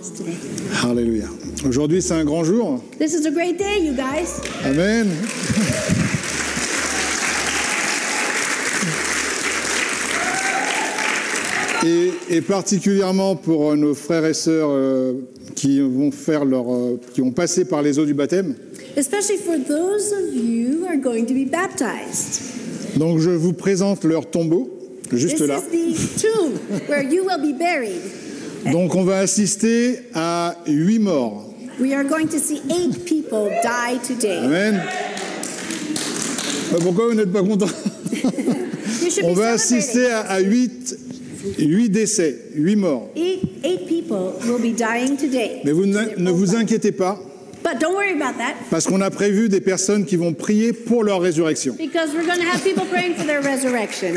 us today. Alléluia. Aujourd'hui, c'est un grand jour. This is a great day, you guys. Amen. Et particulièrement pour nos frères et sœurs qui ont passé par les eaux du baptême. Especially for those of you who are going to be baptized. Donc je vous présente leur tombeau, juste This là. is the tomb where you will be buried. Donc on va assister à 8 morts. We are going to see 8 people die today. Amen. Pourquoi vous n'êtes pas contents? You should On be va celebrating. assister à 8 décès, 8 morts. 8 people will be dying today. Mais vous ne vous inquiétez pas, But don't worry about that, parce qu'on a prévu des personnes qui vont prier pour leur résurrection. because we're going to have people praying for their resurrection.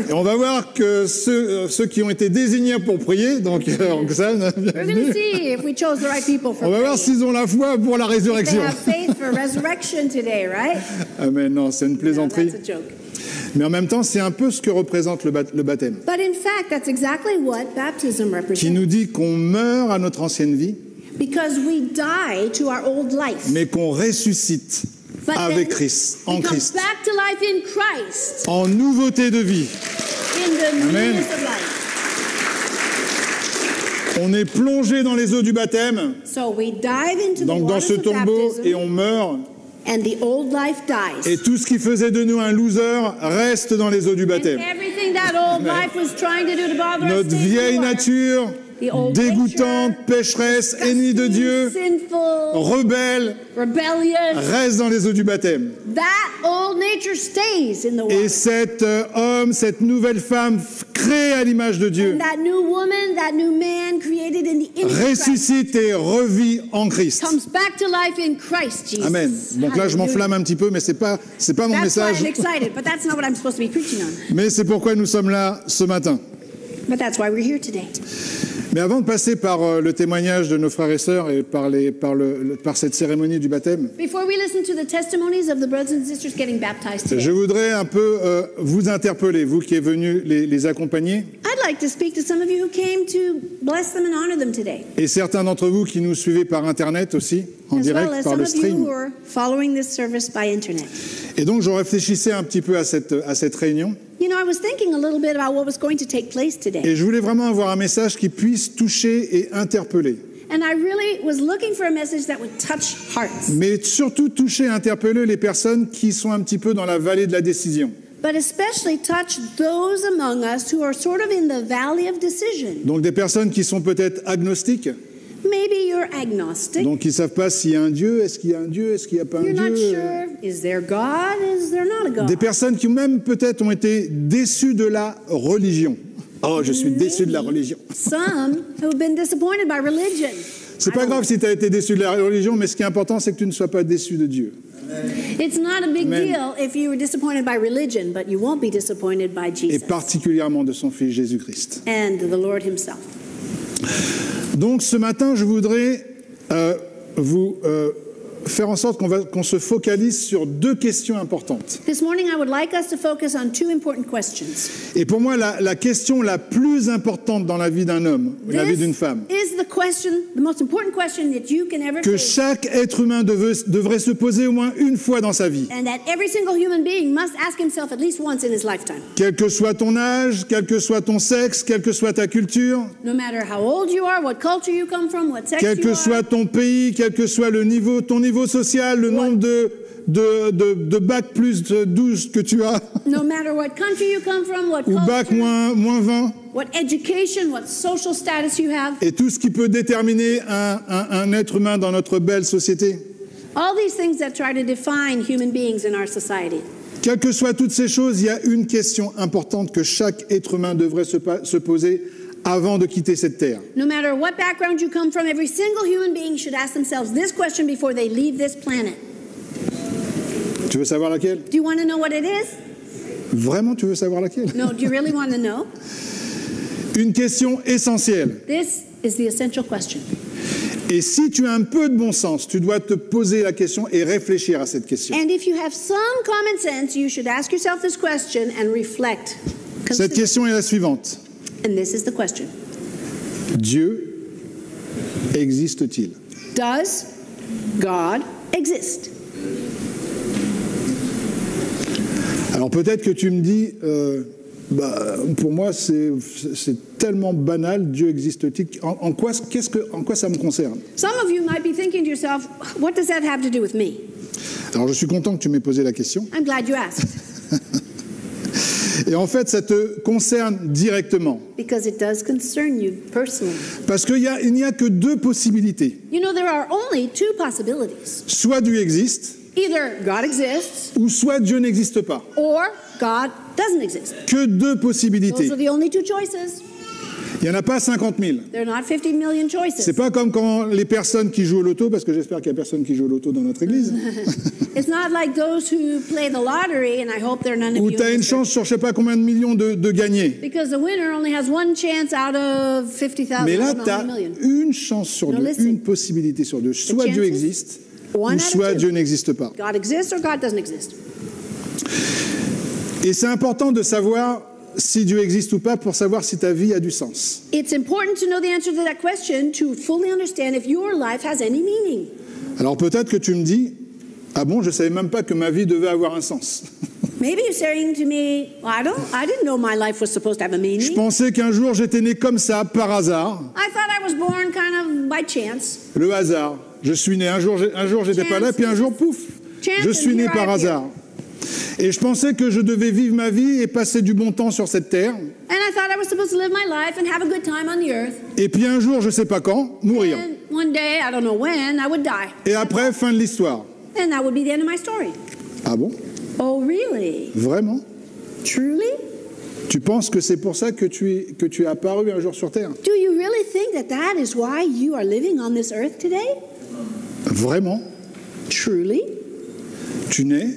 Et on va voir que ceux qui ont été désignés pour prier, donc Roxane, We're going to bienvenue. see if we chose the right people for On va voir praying. s'ils ont la foi pour la They résurrection. have faith for resurrection today, right? Amen, non, c'est une No, plaisanterie. that's a joke. Mais en même temps, c'est un peu ce que représente le baptême, But in fact, that's exactly what baptism qui represents. nous dit qu'on meurt à notre ancienne vie, Because we die to our old life. mais qu'on ressuscite But avec then Christ, we en come Christ, back to life in Christ, en nouveauté de vie. in the Amen. newness of life. On est plongé dans les eaux du baptême, So we dive into the donc dans waters ce of tombeau, baptism, et on meurt. and the old life dies. Et tout ce qui faisait de nous un loser reste dans les eaux du And baptême. everything that old life was trying to do to bother us Notre stays in the vieille water. nature, The old dégoûtante, nature, pécheresse, ennemie de Dieu, sinful, rebelle, rebellious. reste dans les eaux du baptême. That old nature stays in the Et water. cet homme, cette nouvelle femme créée à l'image de Dieu, And that new woman, that new man created in the image of Christ ressuscite et revit en Christ. comes back to life in Christ Jesus. Amen. Donc là, je Hallelujah. m'enflamme un petit peu, mais c'est pas mon That's why message. I'm excited, but that's not what I'm supposed to be preaching on. Mais c'est pourquoi nous sommes là ce matin. But that's why we're here today. Mais avant de passer par le témoignage de nos frères et sœurs et par cette cérémonie du baptême, Before we listen to the testimonies of the brothers and sisters getting baptized today, je voudrais un peu vous interpeller, vous qui êtes venus les accompagner, I'd like to speak to some of you who came to bless them and honor them today, et certains d'entre vous qui nous suivez par Internet aussi, en as direct, well as par some le of you who stream. are following this service by internet. Et donc, je réfléchissais un petit peu à cette réunion, You know, I was thinking a little bit about what was going to take place today, et je voulais vraiment avoir un message qui puisse toucher et interpeller. and I really was looking for a message that would touch hearts, Mais surtout toucher et interpeller les personnes qui sont un petit peu dans la vallée de la décision. but especially touch those among us who are sort of in the valley of decision. Donc des personnes qui sont peut-être agnostiques, Maybe you're agnostic. donc ils ne savent pas s'il y a un Dieu, est-ce qu'il y a un Dieu, est-ce qu'il n'y a pas un You're not Dieu. sure, is there God, is there not a God? Des personnes qui même peut-être ont été déçues de la religion. Oh, je suis déçu de la religion. Some who've been disappointed by religion. C'est pas grave si tu as été déçu de la religion, mais ce qui est important, c'est que tu ne sois pas déçu de Dieu. It's not a big Amen. deal if you were disappointed by religion, but you won't be disappointed by Et Jesus particulièrement de son Fils Jésus-Christ. and the Lord himself. Donc ce matin, je voudrais vous faire en sorte qu'on se focalise sur 2 questions importantes. This morning I would like us to focus on 2 important questions. Et pour moi, la question la plus importante dans la vie d'un homme, la vie d'une femme, is the most important question that you can ever que face, chaque être humain devrait se poser au moins une fois dans sa vie. and that every single human being must ask himself at least once in his lifetime. Quel que soit ton âge, quel que soit ton sexe, quelle que soit ta culture, No matter how old you are, what culture you come from, what sex quel you que are, soit ton pays, quel que soit ton niveau social, le nombre de bac plus 12 que tu as, no matter what country you come from, what ou bac culture, moins 20, what education, what social status you have, et tout ce qui peut déterminer un être humain dans notre belle société. all these things that try to define human beings in our society. Quelles que soient toutes ces choses, il y a une question importante que chaque être humain devrait se poser avant de quitter cette terre. No matter what background you come from, every single human being should ask themselves this question before they leave this planet. Tu veux savoir laquelle? Do you want to know what it is? Vraiment, tu veux savoir laquelle? No, do you really want to know? Une question essentielle. This is the essential question. Et si tu as un peu de bon sens, tu dois te poser la question et réfléchir à cette question. And if you have some common sense, you should ask yourself this question and reflect. Cette question est la suivante. And this is the question. Dieu existe-t-il? Does God exist? Alors peut-être que tu me dis, pour moi c'est tellement banal, Dieu existe-t-il? En quoi ça me concerne? Some of you might be thinking to yourself, what does that have to do with me? Alors je suis content que tu m'aies posé la question. I'm glad you asked. Et en fait, ça te concerne directement. Because it does concern you personally. Parce qu'il n'y a que deux possibilités. You know, there are only two possibilities. Soit Dieu existe, Either God exists, ou soit Dieu n'existe pas. or God doesn't exist. Que deux possibilités. Those are the only two choices. Il n'y en a pas 50 000. There are not 50 million choices. C'est pas comme quand les personnes qui jouent au loto, parce que j'espère qu'il n'y a personne qui joue au loto dans notre église, It's not like those who play the lottery, and I hope there are none of où you. tu as in une this chance sur je sais pas combien de millions de gagner. Because the winner only has one chance out of 50,000. Mais là, not tu as a million. une chance sur No, deux, listen. une possibilité sur deux. Soit chances, Dieu existe, one ou out of soit two. Dieu n'existe pas. God exists or God doesn't exist. Et c'est important de savoir si Dieu existe ou pas pour savoir si ta vie a du sens. It's important to know the answer to that question to fully understand if your life has any meaning. Alors peut-être que tu me dis, ah bon, je savais même pas que ma vie devait avoir un sens. Maybe you're saying to me, well, I didn't know my life was supposed to have a Je meaning. pensais qu'un jour j'étais né comme ça, par hasard. I thought I was born kind of by chance. Le hasard. Je suis né, un jour j'étais pas là, puis un jour, pouf, je suis né par hasard. Et je pensais que je devais vivre ma vie et passer du bon temps sur cette terre. And I thought I was supposed to live my life and have a good time on the earth. Et puis un jour, je sais pas quand, mourir. And one day, I don't know when, I would die. Et après, fin de l'histoire. And that would be the end of my story. Ah bon? Oh, really? Vraiment? Truly? Tu penses que c'est pour ça que tu es apparu un jour sur terre? Do you really think that that is why you are living on this earth today? Vraiment? Truly? Tu nais,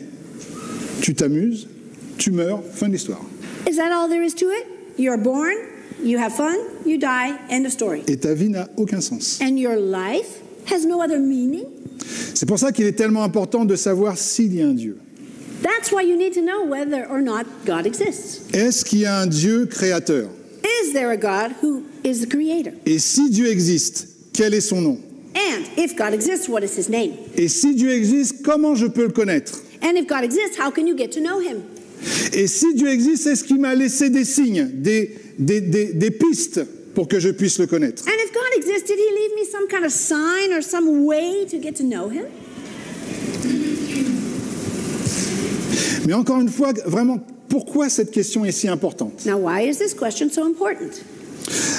tu t'amuses, tu meurs, fin de l'histoire. Is that all there is to it? You're born, you have fun, you die, end of story. Et ta vie n'a aucun sens. And your life has no other meaning? C'est pour ça qu'il est tellement important de savoir s'il y a un Dieu. That's why you need to know whether or not God exists. Est-ce qu'il y a un Dieu créateur? Is there a God who is the creator? Et si Dieu existe, quel est son nom? And if God exists, what is his name? Et si Dieu existe, comment je peux le connaître? And if God exists, how can you get to know him? Et si Dieu existe, est-ce qu'il m'a laissé des signes, des pistes pour que je puisse le connaître? And if God exists, did he leave me some kind of sign or some way to get to know him? Mais encore une fois, vraiment, pourquoi cette question est si importante? Now, why is this question so important?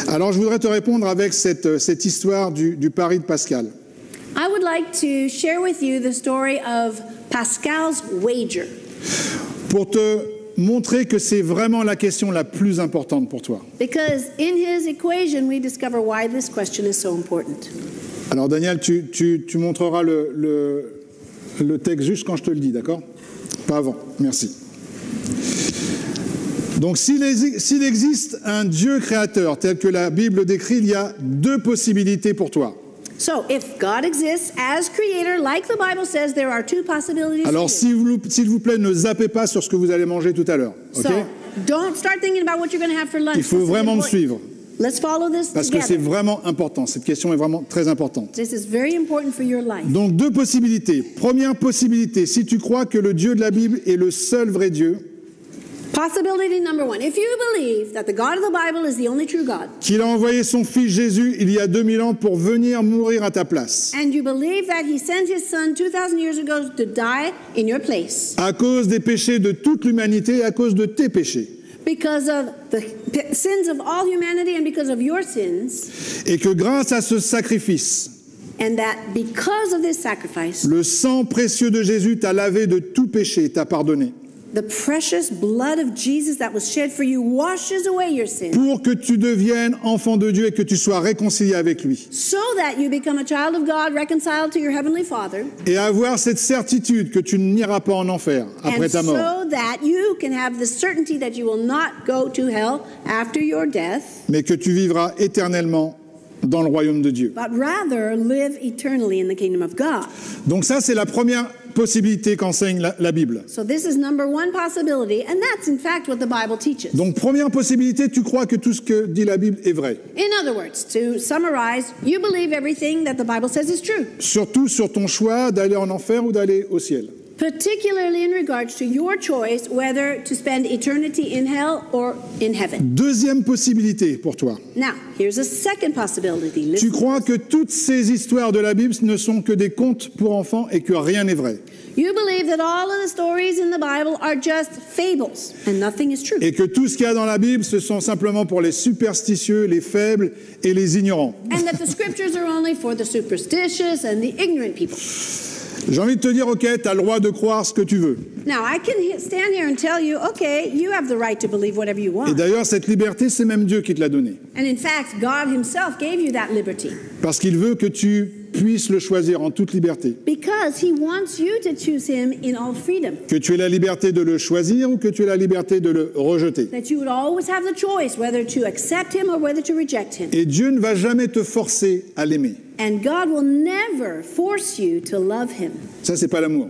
Alors, je voudrais te répondre avec cette histoire du pari de Pascal. I would like to share with you the story of Pascal's wager. Pour te montrer que c'est vraiment la question la plus importante pour toi. Because in his equation, we discover why this question is so important. Alors, Daniel, tu montreras le texte juste quand je te le dis, d'accord? Pas avant, merci. Donc, s'il existe un Dieu créateur tel que la Bible décrit, il y a deux possibilités pour toi. So, if God exists as creator, like the Bible says, there are two possibilities. Alors, s'il vous plaît, ne zappez pas sur ce que vous allez manger tout à l'heure. So, Okay? don't start thinking about what you're going to have for lunch. Il faut This is vraiment me important. suivre, Let's follow this parce que c'est together. vraiment important. Cette question est vraiment très importante. This is very important for your life. Donc, deux possibilités. Première possibilité, si tu crois que le Dieu de la Bible est le seul vrai Dieu, Possibility number one. If you believe that the God of the Bible is the only true God, qu'il a envoyé son fils Jésus il y a 2000 ans pour venir mourir à ta place, and you believe that he sent his son 2,000 years ago to die in your place à cause des péchés de toute l'humanité et à cause de tes péchés, because of the sins of all humanity and because of your sins, et que grâce à ce sacrifice, and that because of this sacrifice, le sang précieux de Jésus t'a lavé de tout péché et t'a pardonné, the precious blood of Jesus that was shed for you washes away your sins, pour que tu deviennes enfant de Dieu et que tu sois réconcilié avec lui. so that you become a child of God, reconciled to your heavenly Father, Et avoir cette certitude que tu n'iras pas en enfer après and ta mort, so that you can have the certainty that you will not go to hell after your death, mais que tu vivras éternellement dans le royaume de Dieu. but rather live eternally in the kingdom of God. Donc ça, c'est la première possibilité qu'enseigne la Bible. So this is number one possibility, and that's in fact what the Bible teaches. Donc première possibilité, tu crois que tout ce que dit la Bible est vrai. In other words, to summarize, you believe everything that the Bible says is true. Surtout sur ton choix d'aller en enfer ou d'aller au ciel. Particularly in regards to your choice whether to spend eternity in hell or in heaven. Deuxième possibilité pour toi. Now, here's a second possibility. Tu Listen. crois que toutes ces histoires de la Bible ne sont que des contes pour enfants et que rien n'est vrai. You believe that all of the stories in the Bible are just fables and nothing is true. Et que tout ce qu'il y a dans la Bible, ce sont simplement pour les superstitieux, les faibles et les ignorants. And that the scriptures are only for the superstitious and the ignorant people. J'ai envie de te dire, ok, tu as le droit de croire ce que tu veux. Now, I can stand here and tell you, okay, you have the right to believe whatever you Et want. d'ailleurs, cette liberté, c'est même Dieu qui te l'a donnée. And in fact, God himself gave you that liberty Parce qu'il veut que tu puisses le choisir en toute liberté. because he wants you to choose him in all freedom. Que tu aies la liberté de le choisir ou que tu aies la liberté de le rejeter. That you would always have the choice whether to accept him or whether to reject him. Et Dieu ne va jamais te forcer à l'aimer. And God will never force you to love him. Ça, c'est pas l'amour.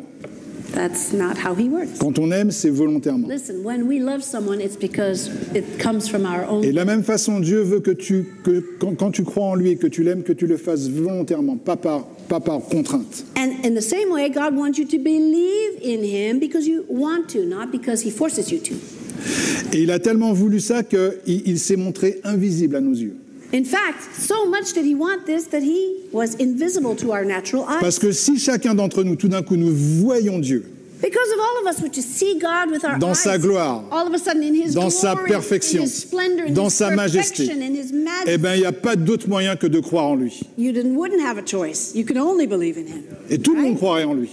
That's not how he works. Quand on aime, c'est volontairement. Listen, when we love someone, it's because it comes from our Et own. de la même façon, Dieu veut que quand tu crois en lui et que tu l'aimes, que tu le fasses volontairement, pas par contrainte. And in the same way, God wants you to believe in him because you want to, not because he forces you to. Et il a tellement voulu ça qu'il s'est montré invisible à nos yeux. In fact, so much did he want this that he was invisible to our natural eyes. Parce que si chacun d'entre nous, tout d'un coup, nous voyons Dieu Because of all of us, which see God with our dans eyes, sa gloire, all of a sudden in his dans glory, sa in perfection, his splendor, in dans his sa majesté, perfection, in his majesty, eh bien, il n'y a pas d'autre moyen que de croire en lui. you wouldn't have a choice. You could only believe in him. Et tout le monde Right? croirait en lui.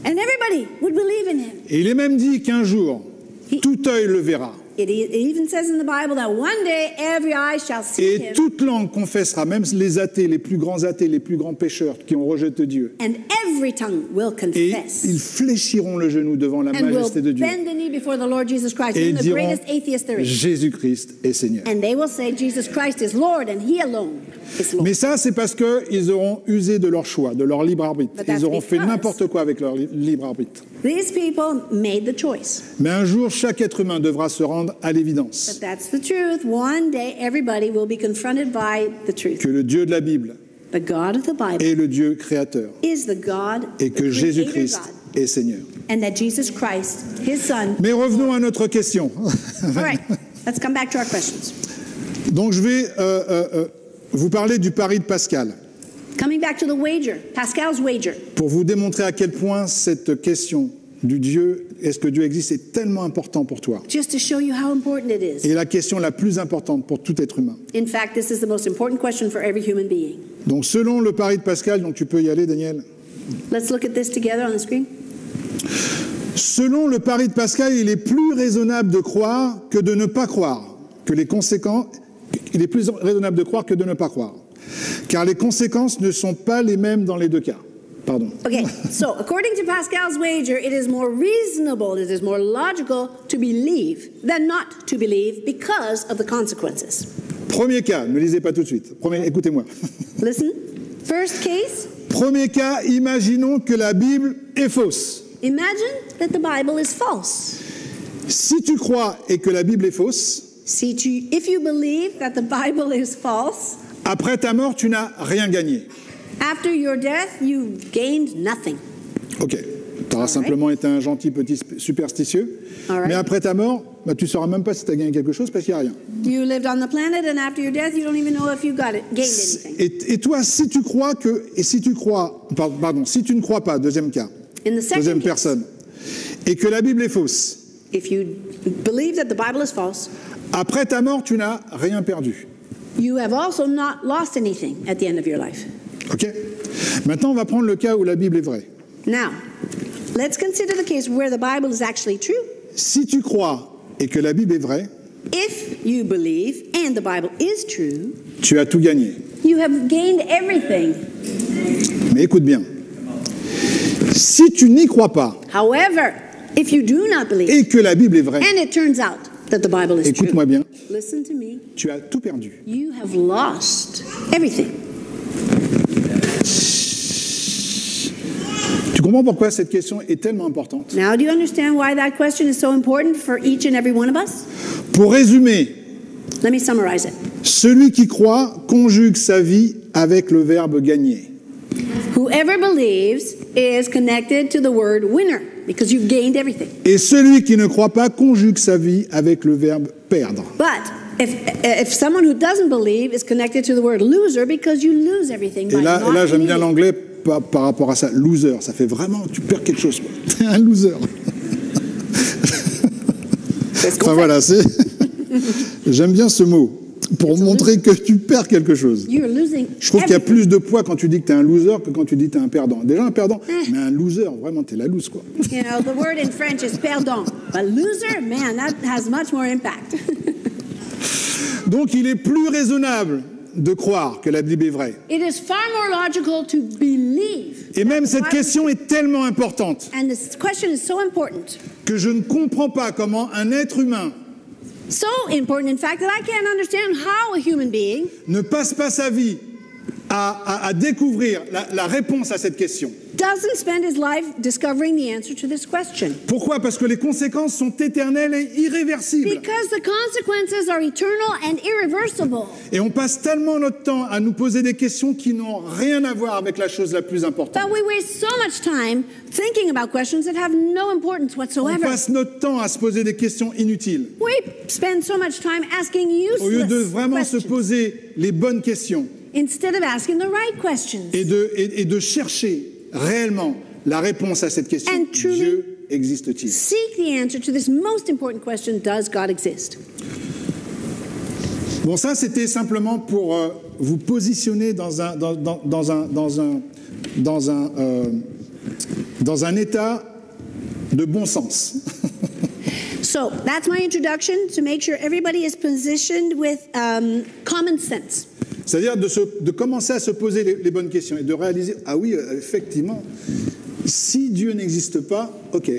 And everybody would believe in him. Et il est même dit qu'un jour, tout œil le verra. It even says in the Bible that one day every eye shall see Et him, toute langue confessera, même les athées, les plus grands pécheurs qui ont rejeté Dieu. and every tongue will Et confess. ils fléchiront le genou devant la And will majesté de Dieu. bend the knee before the Lord Jesus Christ, Et even the diront, greatest atheist there is. Jésus-Christ est Seigneur. And they will say Jesus Christ is Lord and he alone is Lord. Mais ça, c'est parce qu'ils auront usé de leur choix, de leur libre arbitre. But that's Ils auront fait because- n'importe quoi avec leur libre arbitre. These people made the choice. Mais un jour, chaque être humain devra se rendre à l'évidence But that's the truth. One day everybody will be confronted by the truth. que le Dieu de la Bible The God of the Bible est le Dieu créateur is the God, et the que creator Jésus-Christ God, est Seigneur. and that Jesus Christ, his son. Mais revenons à notre question. All right, let's come back to our questions. Donc je vais vous parler du pari de Pascal Coming back to the wager, Pascal's wager. pour vous démontrer à quel point cette question du Dieu, est-ce que Dieu existe, est tellement important pour toi. Just to show you how important it is. Et la question la plus importante pour tout être humain. In fact, this is the most important question for every human being. Donc selon le pari de Pascal, donc tu peux y aller Daniel. Let's look at this together on the screen. Selon le pari de Pascal, il est plus raisonnable de croire que de ne pas croire. Il est plus raisonnable de croire que de ne pas croire. Car les conséquences ne sont pas les mêmes dans les deux cas. Pardon. Okay, so according to Pascal's wager, it is more reasonable, it is more logical to believe than not to believe because of the consequences. Premier cas, ne lisez pas tout de suite. Écoutez-moi. Listen, first case, Premier cas, imaginons que la Bible est fausse. imagine that the Bible is false. Si tu crois et que la Bible est fausse, If you believe that the Bible is false, après ta mort, tu n'as rien gagné. after your death, you gained nothing. Ok, tu auras simplement été un gentil petit superstitieux, All right. mais après ta mort, tu ne sauras même pas si tu as gagné quelque chose parce qu'il n'y a rien. You lived on the planet, and after your death, you don't even know if you gained anything. Et toi, si tu ne crois pas, deuxième cas, In the second deuxième case, personne, et que la Bible est fausse, if you believe that the Bible is false, après ta mort, tu n'as rien perdu. you have also not lost anything at the end of your life. Ok? Maintenant, on va prendre le cas où la Bible est vraie. Now, let's consider the case where the Bible is actually true. Si tu crois et que la Bible est vraie, If you believe and the Bible is true, tu as tout gagné. you have gained everything. Mais écoute bien. Si tu n'y crois pas However, if you do not believe, et que la Bible est vraie, and it turns out that the Bible is true, écoute-moi bien, listen to me, tu as tout perdu. you have lost everything. Tu comprends pourquoi cette question est tellement importante? Now, do you understand why that question is so important for each and every one of us? Pour résumer, Let me summarize it. celui qui croit conjugue sa vie avec le verbe gagner. Whoever believes is connected to the word winner because you've gained everything. Et celui qui ne croit pas conjugue sa vie avec le verbe perdre. But if someone who doesn't believe is connected to the word loser because you lose everything by Et là not j'aime bien believing. l'anglais par rapport à ça. Loser, ça fait vraiment, tu perds quelque chose. T'es un loser. C'est ce qu'on Enfin fait. voilà, j'aime bien ce mot, pour montrer que tu perds quelque chose. You're losing Je trouve qu'il y a everything. plus de poids quand tu dis que tu es un loser que quand tu dis que tu es un perdant. Déjà un perdant, mais un loser, vraiment, tu es la loose, quoi. You know, the word in French is perdant. But loser, man, that has much more impact. Donc il est plus raisonnable de croire que la Bible est vraie. It is far more logical to believe. Et même cette question est tellement importante And this question is so important. que je ne comprends pas comment un être humain So important, in fact, that I can't understand how a human being ne passe pas sa vie à découvrir la réponse à cette question. doesn't spend his life discovering the answer to this question. Pourquoi? Parce que les conséquences sont éternelles et irréversibles. Because the consequences are eternal and irreversible. Et on passe tellement notre temps à nous poser des questions qui n'ont rien à voir avec la chose la plus importante. But we waste so much time thinking about questions that have no importance On whatsoever. passe notre temps à se poser des questions inutiles. We spend so much time asking Au lieu de useless vraiment se questions poser les bonnes questions instead of asking the right questions. et de chercher réellement la réponse à cette question. And truly- Dieu existe-t-il? Seek the answer to this most important question, does God exist? Bon, ça c'était simplement pour vous positionner dans un état de bon sens. So that's my introduction to make sure everybody is positioned with common sense. C'est-à-dire de commencer à se poser les bonnes questions et de réaliser, ah oui, effectivement, si Dieu n'existe pas, ok.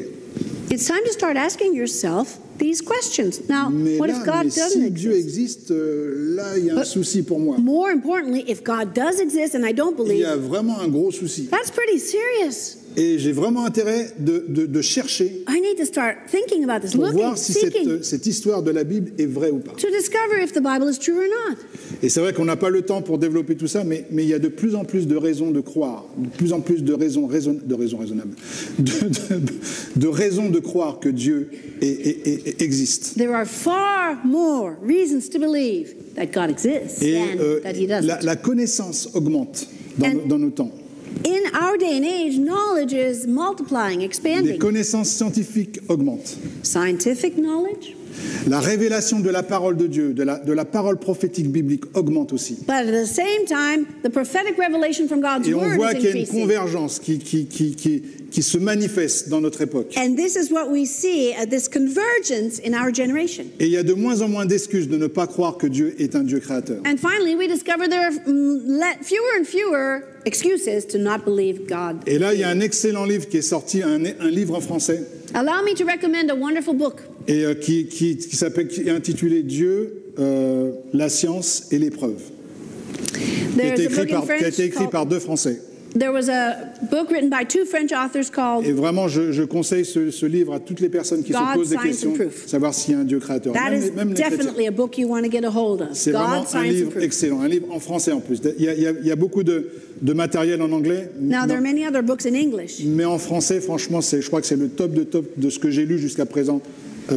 It's time to start asking yourself these questions. Now, Mais what là, if God mais doesn't si Dieu exist? existe, là, il y a un souci pour moi. More importantly, if God does exist and I don't Il y believe, a vraiment un gros souci. that's pretty serious. Et j'ai vraiment intérêt de chercher I need to start thinking about this, pour looking, voir si seeking, cette histoire de la Bible est vraie ou pas. to discover if the Bible is true or not. Et c'est vrai qu'on n'a pas le temps pour développer tout ça, mais il y a de plus en plus de raisons de croire, de plus en plus de raisons raisonnables, de raisons de croire que Dieu existe. There are far more reasons to believe that God exists Et than that He doesn't. la connaissance augmente And- dans nos temps. In our day and age, knowledge is multiplying, Les expanding. connaissances scientifiques augmentent. Scientific knowledge, La révélation de la parole de Dieu, de la parole prophétique biblique augmente aussi. but at the same time, the prophetic revelation from God's Et on word voit is qu'il y a une increasing. convergence qui se manifeste dans notre époque. And this is what we see, this convergence in our generation. Et il y a de moins en moins d'excuses de ne pas croire que Dieu est un Dieu créateur. And finally, we discover there are fewer and fewer excuses to not believe God. Et là, il y a un excellent livre qui est sorti, un livre en français, Allow me to recommend a wonderful book. et qui est intitulé Dieu, la science et l'épreuve, qui a There's été a book in écrit French par called, deux Français. there was a book written by two French authors called Et vraiment, je conseille ce livre à toutes les personnes qui God, se posent des Science questions, and Proof. savoir s'il y a un Dieu créateur. That is Même les chrétiens. definitely a book you want to get a hold of. C'est vraiment God, un Science and livre Proof. excellent, un livre en français en plus. Il y a beaucoup de matériel en anglais, Now, there are many other books in English. mais en français, franchement, je crois que c'est le top de ce que j'ai lu jusqu'à présent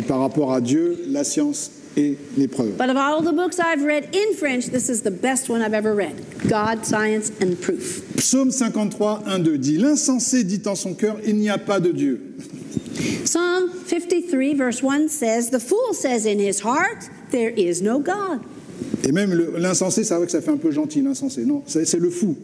par rapport à Dieu, la science et l'épreuve. But of all the books I've read in French, this is the best one I've ever read. God, Science and Proof. Psaume 53, 1-2 dit « L'insensé dit en son cœur, il n'y a pas de Dieu. Psalm 53 verse 1 says, the fool says in his heart, there is no God. » Et même l'insensé, c'est vrai que ça fait un peu gentil, l'insensé. Non, c'est le fou,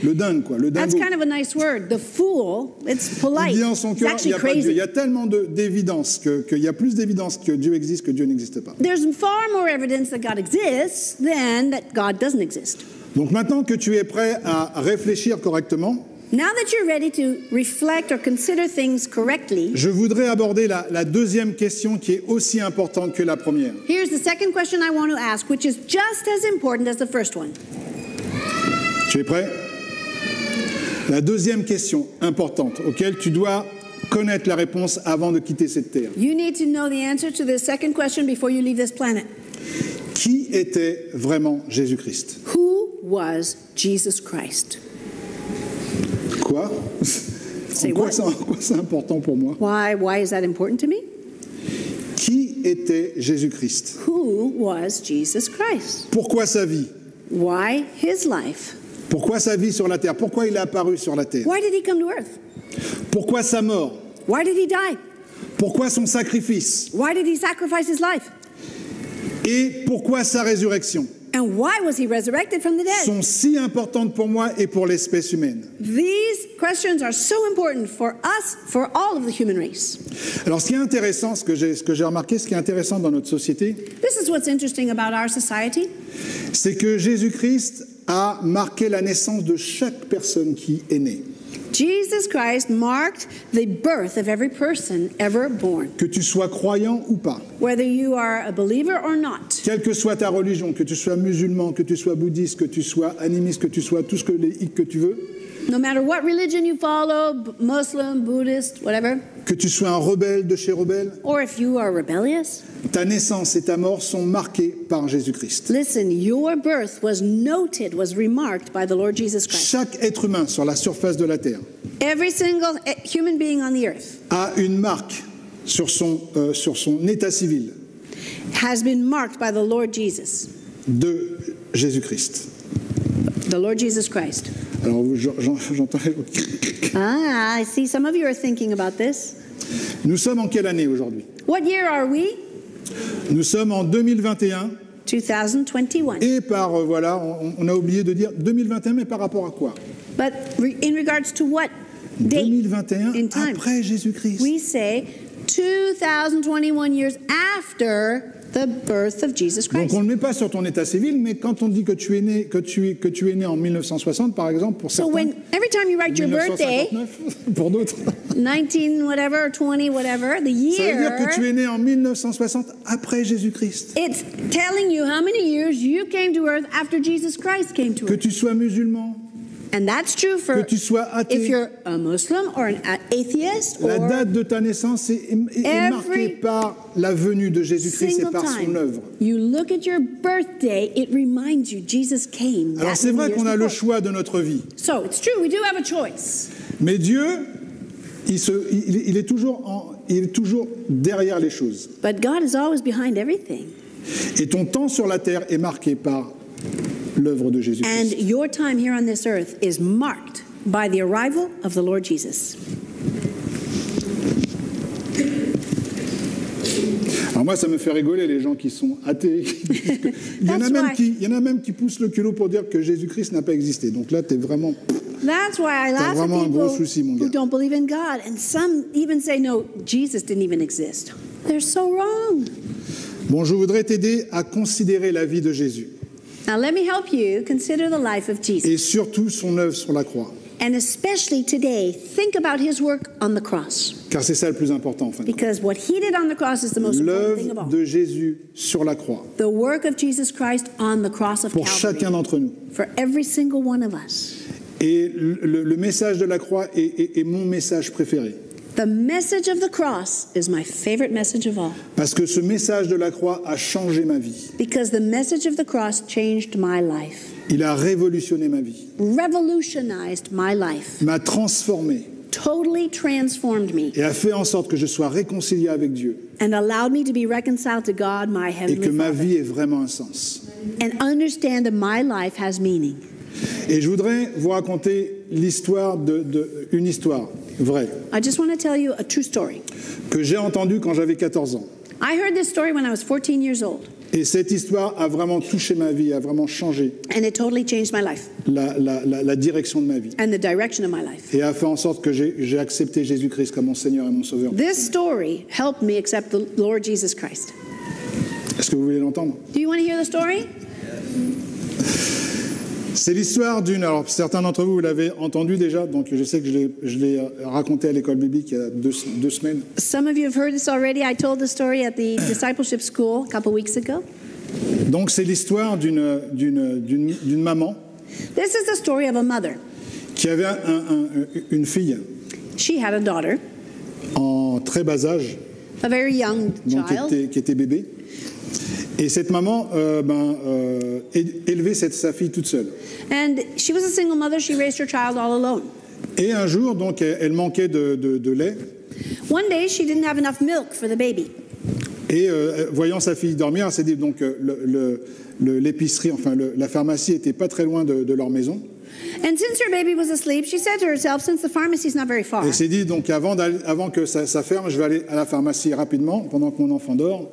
le dingue, quoi, le That's dingo. kind of a nice word. The fool, it's polite. Il dit en son It's cœur, il actually n'y a pas de Dieu. Il y crazy. a tellement d'évidence qu'il y a plus d'évidence que Dieu existe que Dieu n'existe pas. There's far more evidence that God exists than that God doesn't exist. Donc maintenant que tu es prêt à réfléchir correctement, Now that you're ready to reflect or consider things correctly, je voudrais aborder la deuxième question qui est aussi importante que la première. here's the second question I want to ask, which is just as important as the first one. Tu es prêt? La deuxième question importante auquel tu dois connaître la réponse avant de quitter cette terre. You need to know the answer to the second question before you leave this planet. Qui était vraiment Jésus-Christ? Who was Jesus Christ? Quoi? Say En quoi what? c'est important pour moi? Why is that important to me? Qui était Jésus-Christ? Who was Jesus Christ? Pourquoi sa vie? Why his life? Pourquoi sa vie sur la terre? Pourquoi il est apparu sur la terre? Why did he come to earth? Pourquoi sa mort? Why did he die? Pourquoi son sacrifice? Why did he sacrifice his life? Et pourquoi sa résurrection? And why was he resurrected from the dead? Sont si importantes pour moi et pour l'espèce humaine. These questions are so important for us, for all of the human race. Alors, ce qui est intéressant, ce que j'ai remarqué, ce qui est intéressant dans notre société, This is what's interesting about our society. c'est que Jésus-Christ a marqué la naissance de chaque personne qui est née. Jesus Christ marked the birth of every person ever born. Que tu sois croyant ou pas, Whether you are a believer or not, quelle que soit ta religion, que tu sois musulman, que tu sois bouddhiste, que tu sois animiste, que tu sois tout ce que les que tu veux, no matter what religion you follow, Muslim, Buddhist, whatever, que tu sois un rebelle de chez rebelle, or if you are rebellious, ta naissance et ta mort sont marquées par Jésus-Christ. listen, your birth was noted, was remarked by the Lord Jesus Christ. Chaque être humain sur la surface de la terre Every single human being on the earth a une marque sur son état civil has been marked by the Lord Jesus, de Jésus-Christ. the Lord Jesus Christ. Alors j'entends. I see some of you are thinking about this. Nous sommes en quelle année aujourd'hui? What year are we? Nous sommes en 2021 2021. et par voilà, on a oublié de dire 2021, mais par rapport à quoi? But in regards to what date 2021 in time? après Jésus-Christ. We say 2021 years after the birth of Jesus Donc Christ. on ne le met pas sur ton état civil, mais quand on dit que tu es né, que tu es né en 1960, par exemple, pour So certains, every time you write your birthday, 1959 pour d'autres, 19 whatever or 20 whatever, the ça veut dire que tu year, es né en 1960 après Jésus-Christ. it's telling you how many years you came to earth after Jesus Christ came to Que earth. tu sois musulman, And that's true que for tu sois if athée, you're a Muslim or an atheist la or date de ta naissance est marquée par la venue de Jésus-Christ et single par son time œuvre. you look at your birthday, it reminds you Jesus came. Alors that c'est vrai many qu'on a years le before. choix de notre vie, So it's true, we do have a choice. mais Dieu, il est toujours derrière les choses. But God is always behind everything. Et ton temps sur la terre est marqué par l'œuvre de And Jésus-Christ. your time here on this earth is marked by the arrival of the Lord Jesus. Alors moi, ça me fait rigoler les gens qui sont athées. Il y en a même qui poussent le culot pour dire que Jésus-Christ n'a pas existé. Donc là, tu es vraiment... That's why I laugh at vraiment un gros people souci, mon who gars. don't believe in God. And some even say, no, Jesus didn't even exist. They're so wrong. Bon, je voudrais t'aider à considérer la vie de Jésus Now let me help you consider the life of Jesus. et surtout son œuvre sur la croix. And especially today, think about his work on the cross. Car c'est ça le plus important, en fin de compte. Because what he did on the cross is the most important thing of L'œuvre all. de Jésus sur la croix, The work of Jesus Christ on the cross of pour chacun Calvary. d'entre nous. For every single one of us. Et le message de la croix est mon message préféré. The message of the cross is my favorite message of all. Parce que ce message de la croix a changé ma vie. Because the message of the cross changed my life. Il a révolutionné ma vie. Revolutionized my life. M'a transformé Totally transformed me. et a fait en sorte que je sois réconcilié avec Dieu And allowed me to be reconciled to God, my et Heavenly que ma Father. vie ait vraiment un sens. And understand that my life has meaning. Et je voudrais vous raconter l'histoire une histoire vraie I just want to tell you a true story. que j'ai entendue quand j'avais 14 ans. I heard this story when I was 14 years old. Et cette histoire a vraiment touché ma vie, a vraiment changé And it totally changed my life la direction de ma vie. and the direction of my life. Et a fait en sorte que j'ai accepté Jésus-Christ comme mon Seigneur et mon Sauveur. This story helped me accept the Lord Jesus Christ. Est-ce que vous voulez l'entendre? Do you want to hear the story? C'est l'histoire d'une... Alors, certains d'entre vous l'avez entendu déjà, donc je sais que je l'ai raconté à l'école biblique il y a deux semaines. Some of you have heard this already. I told the story at the discipleship school a couple weeks ago. Donc, c'est l'histoire d'une maman This is the story of a mother qui avait une fille She had a daughter, en très bas âge, a very young donc child. qui était bébé. Et cette maman élevait sa fille toute seule. And she was a single mother. She raised her child all alone. Et un jour, donc, elle manquait de lait. One day, she didn't have enough milk for the baby. Et voyant sa fille dormir, elle s'est dit, donc l'épicerie, enfin la pharmacie était pas très loin de leur maison. And since her baby was asleep, she said to herself, since the pharmacy's not very far, Elle s'est dit, donc avant que ça ferme, je vais aller à la pharmacie rapidement, pendant que mon enfant dort.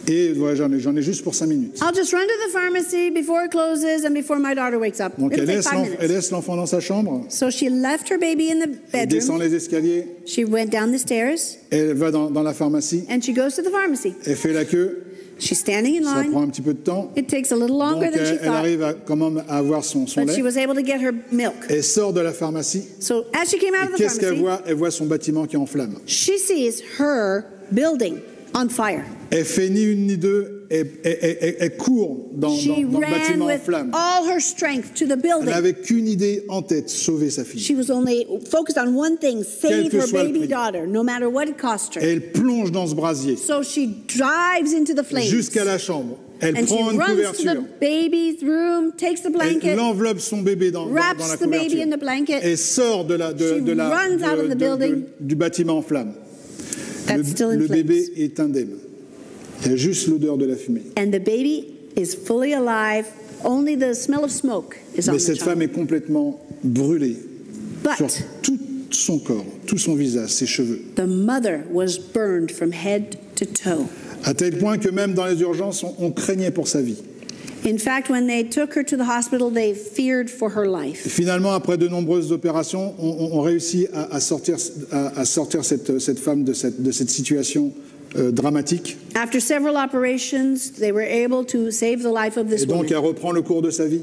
Et voilà, j'en ai juste pour 5 minutes. I'll just run to the pharmacy before it closes and before my daughter wakes up. Donc It'll elle take 5 minutes. laisse l'enfant dans sa chambre, So she left her baby in the elle descend bedroom. les escaliers, She went down the stairs elle va dans la pharmacie, and she goes to the pharmacy. elle fait la queue, She's standing in ça prend line. un petit peu de temps. It takes a little longer Donc than she elle thought, arrive quand même à avoir son but she lait. was able to get her milk. Elle sort de la pharmacie. So as she came out Et of the qu'est-ce qu'elle pharmacy, voit? Elle voit son bâtiment qui est en flammes. she sees her building on fire. Elle fait ni une ni deux. Elle court dans She le ran bâtiment en with flammes. all her strength to the Elle building. n'avait qu'une idée en tête, sauver sa fille. She was only focused on one thing, Quel save que her soit le baby prix. daughter, no matter what it cost her. Elle plonge dans ce brasier So she drives into the flames. jusqu'à la chambre. Elle And she prend une runs to couverture. the baby's room, takes the Elle blanket, enveloppe son bébé dans la wraps the baby in the couverture. blanket. Et sort runs out of the building. du bâtiment en flammes. That's still in Le bébé flames. est indemne. Il y a juste l'odeur de la fumée. And the baby is fully alive. Only the smell of smoke is on Mais the cette femme child. est complètement brûlée sur But tout son corps, tout son visage, ses cheveux. the mother was burned from head to toe. À tel point que même dans les urgences, on craignait pour sa vie. In fact, when they took her to the hospital, they feared for her life. Et finalement, après de nombreuses opérations, on réussit à sortir cette femme de cette situation dramatique. After several operations, they were able to save the life of this Et donc, woman. elle reprend le cours de sa vie.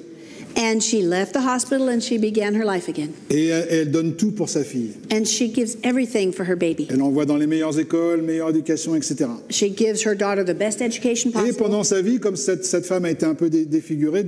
And she left the hospital and she began her life again. Et elle donne tout pour sa fille. And she gives everything for her baby. Elle l'envoie dans les meilleures écoles, meilleure éducation, etc. She gives her daughter the best education Et possible. pendant sa vie, comme cette femme a été un peu défigurée,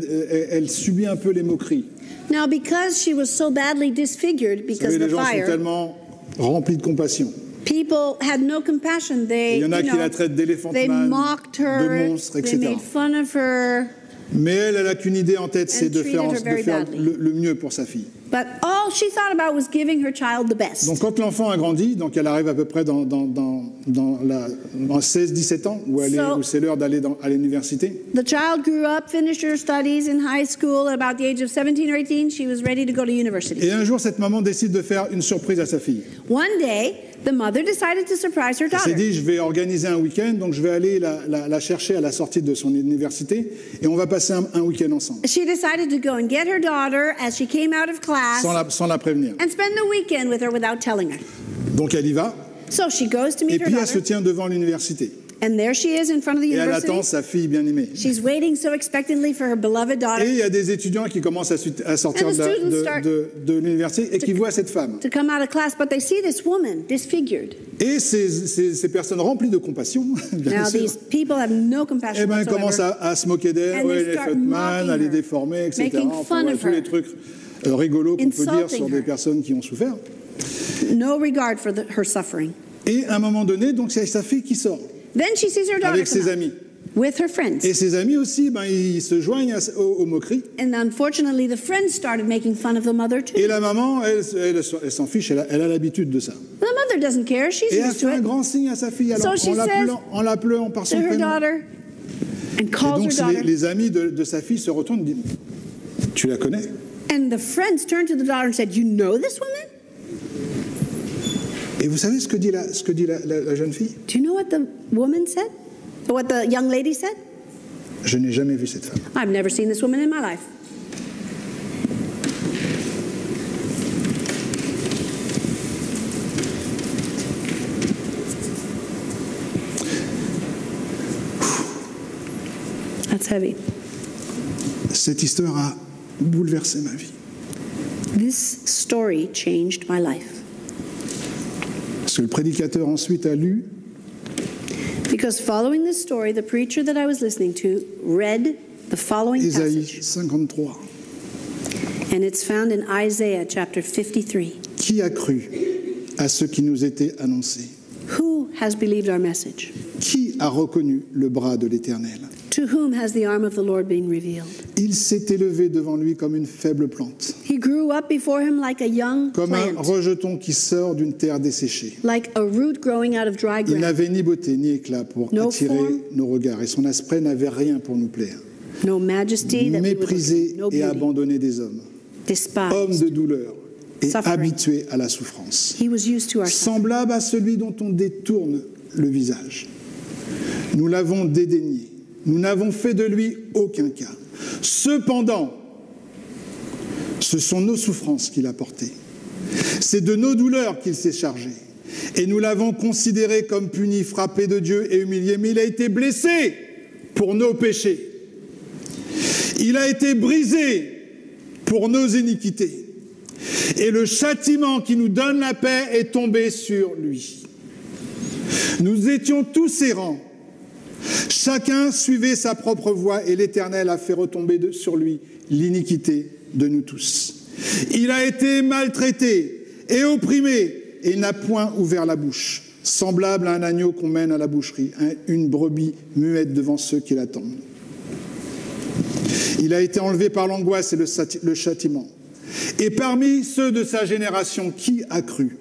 elle subit un peu les moqueries. Now, because she was so badly disfigured Vous because savez, of les the gens sont fire, tellement remplis de compassion. people had no compassion. They, Il y en a you qui la know, traitent d'éléphant they man, mocked de her, monstre, they etc. made fun of her. Mais elle n'a qu'une idée en tête, c'est de treated faire her very badly. le mieux pour sa fille. But all she thought about was giving her child the best. Donc quand l'enfant a grandi, donc elle arrive à peu près dans 16-17 ans, où c'est l'heure d'aller à l'université. The child grew up, finished her studies in high school. At about the age of 17 or 18, she was ready to go to university. Et un jour, cette maman décide de faire une surprise à sa fille. One day, the mother decided to surprise her Elle s'est daughter. dit, je vais organiser un week-end, donc je vais aller la chercher à la sortie de son université, et on va passer un week-end ensemble, She decided to go and get her daughter as she came out of class sans la prévenir. and spend the weekend with her without telling her. Donc elle y va, So she goes to et meet her puis elle se daughter, tient devant l'université. and there she is in front of the Et elle attend university. sa fille bien-aimée. She's waiting so expectantly for her beloved Et daughter il y a des étudiants qui commencent à sortir And the students start de l'université et qui voient cette femme. to come out of class, but they see this woman disfigured. Et ces personnes remplies de compassions, bien Now, sûr, these people have no eh compassion ben, elles commencent whatsoever. à se moquer d'elle, And ouais, they elle est start faite man, mocking elle est her, déformée, etc. making Enfin, fun voilà, of tous les her, trucs rigolos qu'on peut dire insulting sur des her. personnes qui ont souffert. No regard for her suffering. Et à un moment donné, donc c'est sa fille qui sort Then she sees her daughter avec come ses out amis. with her friends. Et ses amis aussi, ben, ils se joignent aux moqueries. And unfortunately, the friends started making fun of the mother too. Et la maman, elle s'en fiche, elle a l'habitude de ça. The mother doesn't care. She's Et elle used to fait un it. grand signe à sa fille, alors, So she en l'appelant par To son her prénom. daughter and Et calls her donc daughter. les amis de sa fille se retournent et disent, tu la connais? And the friends turned to the daughter and said, "You know this woman? Et vous savez ce que dit la jeune fille? Do you know what the woman said? Or what the young lady said? Je n'ai jamais vu cette femme. I've never seen this woman in my life." That's heavy. Cette histoire a bouleversé ma vie. This story changed my life. Parce que le prédicateur ensuite a lu Because following this story, the preacher that I was listening to read the following Ésaïe passage. 53. And it's found in Isaiah chapter 53. Qui a cru à ce qui nous était annoncé? Who has believed our message? Qui a reconnu le bras de l'Éternel? To whom has the arm of the Lord been revealed? Il s'est élevé devant lui comme une faible plante, He grew up before him like a young comme un plant, rejeton qui sort d'une terre desséchée. like a root growing out of dry Il ground. n'avait ni beauté ni éclat pour No attirer form. nos regards, et son aspect n'avait rien pour nous plaire. No majesty that we would look Méprisé at, no et beauty, abandonné des hommes, homme despised. de douleur et Suffering. habitué à la souffrance, He was used to our suffering. semblable à celui dont on détourne le visage. Nous l'avons dédaigné, nous n'avons fait de lui aucun cas. Cependant, ce sont nos souffrances qu'il a portées. C'est de nos douleurs qu'il s'est chargé. Et nous l'avons considéré comme puni, frappé de Dieu et humilié. Mais il a été blessé pour nos péchés. Il a été brisé pour nos iniquités. Et le châtiment qui nous donne la paix est tombé sur lui. Nous étions tous errants. Chacun suivait sa propre voie et l'Éternel a fait retomber sur lui l'iniquité de nous tous. Il a été maltraité et opprimé et il n'a point ouvert la bouche, semblable à un agneau qu'on mène à la boucherie, une brebis muette devant ceux qui l'attendent. Il a été enlevé par l'angoisse et le châtiment. Et parmi ceux de sa génération, qui a cru?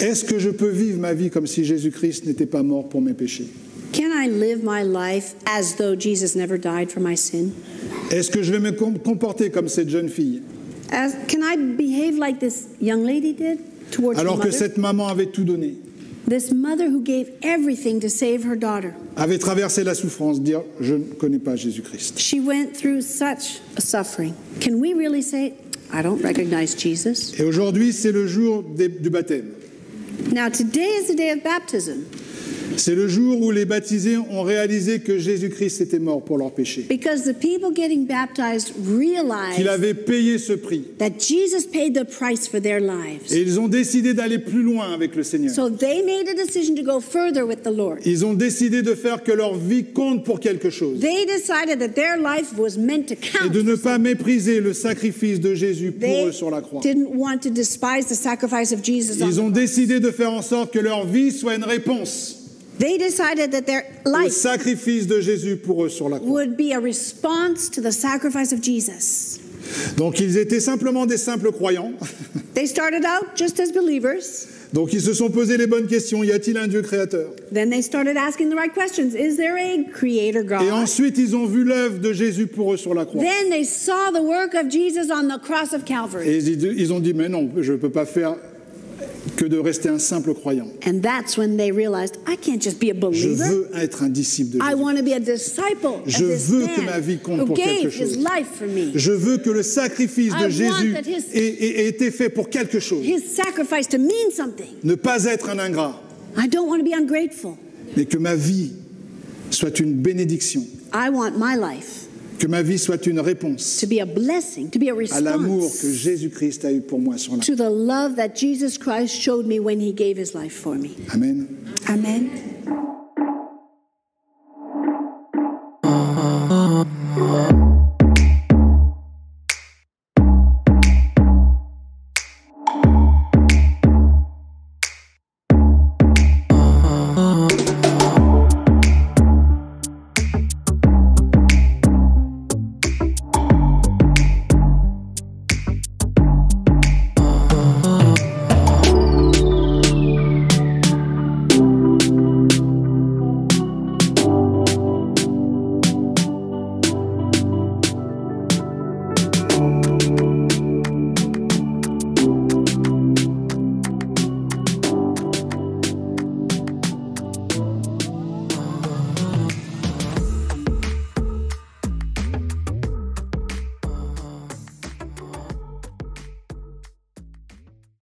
Est-ce que je peux vivre ma vie comme si Jésus-Christ n'était pas mort pour mes péchés? Can I live my life as though Jesus never died for my sin? Est-ce que je vais me comporter comme cette jeune fille Can I behave like this young lady did towards her alors que mother? cette maman avait tout donné, This mother who gave everything to save her daughter. avait traversé la souffrance, dire « je ne connais pas Jésus-Christ ». She went through such a suffering. Can we really say, I don't recognize Jesus? Et aujourd'hui, c'est le jour du baptême. Now, today is the day of baptism C'est le jour où les baptisés ont réalisé que Jésus-Christ était mort pour leurs péchés, because the people getting baptized qu'il realized avait payé ce prix. that Jesus paid the price for their lives. Et ils ont décidé d'aller plus loin avec le Seigneur. So they made a decision to go further with the Lord. Ils ont décidé de faire que leur vie compte pour quelque chose They decided that their life was meant to et count. de ne pas mépriser le sacrifice de Jésus pour They eux sur la croix. didn't want to despise the sacrifice of Jesus on Ils ont the cross. décidé de faire en sorte que leur vie soit une réponse They decided that their au life sacrifice de Jésus pour eux sur la croix. would be a response to the sacrifice of Jesus. Donc ils étaient simplement des simples croyants. They started out just as believers. Donc ils se sont posé les bonnes questions. Y a-t-il un Dieu créateur? Then they started asking the right questions. Is there a creator God? Et ensuite ils ont vu l'œuvre de Jésus pour eux sur la croix. Then they saw the work of Jesus on the cross of Calvary. Et ils ont dit, mais non, je ne peux pas faire que de rester un simple croyant. And that's when they realized, I can't just be a Je believer. veux être un disciple de I Jésus. want to be a disciple Je of this veux que man ma vie compte who pour quelque gave his chose. life for me. Je veux que le sacrifice I de want Jésus that ait été fait pour quelque chose. His sacrifice to mean something. Ne pas être un ingrat, I don't want to be ungrateful. mais que ma vie soit une bénédiction, I want my life que ma vie soit une réponse to be a blessing, to be a à l'amour que response Jésus-Christ a eu pour moi sur la to the love that Jesus Christ showed me when he gave his life for me. Amen. Amen.